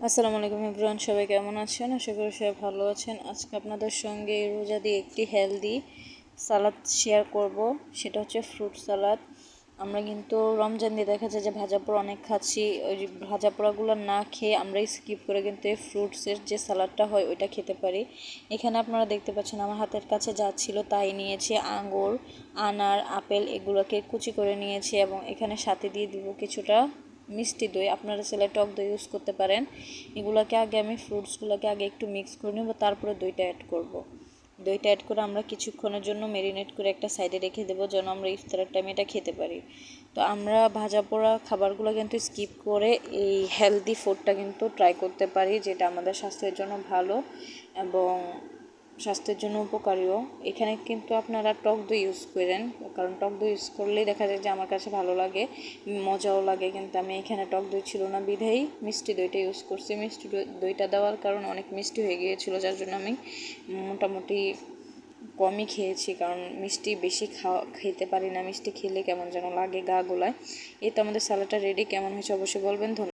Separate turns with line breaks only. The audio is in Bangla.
আসসালামু আলাইকুম এভরিওয়ান, সবাই কেমন আছেন? আশা করি সবাই ভালো আছেন। আজকে আপনাদের সঙ্গে রোজা দিয়ে একটি হেলদি সালাদ শেয়ার করব, সেটা হচ্ছে ফ্রুট সালাদ। আমরা কিন্তু রমজান দিয়ে দেখা যায় যে ভাজা পোড়া অনেক খাচ্ছি, ওই ভাজা পোড়াগুলো না খেয়ে আমরা স্কিপ করে কিন্তু এই ফ্রুটসের যে সালাদটা হয় ওইটা খেতে পারি। এখানে আপনারা দেখতে পাচ্ছেন আমার হাতের কাছে যা ছিল তাই নিয়েছি। আঙ্গুর, আনার, আপেল এগুলোকে কুচি করে নিয়েছি এবং এখানে সাথে দিয়ে দিব কিছুটা মিষ্টি দই। আপনারা চাইলে টক দই ইউজ করতে পারেন। এগুলোকে আগে আমি ফ্রুটসগুলোকে আগে একটু মিক্স করে নেব, তারপরে দইটা অ্যাড করব। দইটা অ্যাড করে আমরা কিছুক্ষণের জন্য ম্যারিনেট করে একটা সাইডে রেখে দেবো, যেন আমরা ইফতারের টাইমে এটা খেতে পারি। তো আমরা ভাজা পোড়া খাবারগুলো কিন্তু স্কিপ করে এই হেলদি ফুডটা কিন্তু ট্রাই করতে পারি, যেটা আমাদের স্বাস্থ্যের জন্য ভালো এবং স্বাস্থ্যের জন্য উপকারীও। এখানে কিন্তু আপনারা টক দই ইউজ করেন, কারণ টক দই ইউজ করলেই দেখা যায় যে আমার কাছে ভালো লাগে, মজাও লাগে। কিন্তু আমি এখানে টক দই ছিল না বিধাই মিষ্টি দইটা ইউজ করছি। মিষ্টি দইটা দেওয়ার কারণে অনেক মিষ্টি হয়ে গিয়েছিলো, যার জন্য আমি মোটামুটি কমই খেয়েছি, কারণ মিষ্টি বেশি খেতে পারি না। মিষ্টি খেলে কেমন যেন লাগে গা গোলায়। এই তো আমাদের স্যালাডটা রেডি। কেমন হয়েছে অবশ্যই বলবেন। ধন্যবাদ।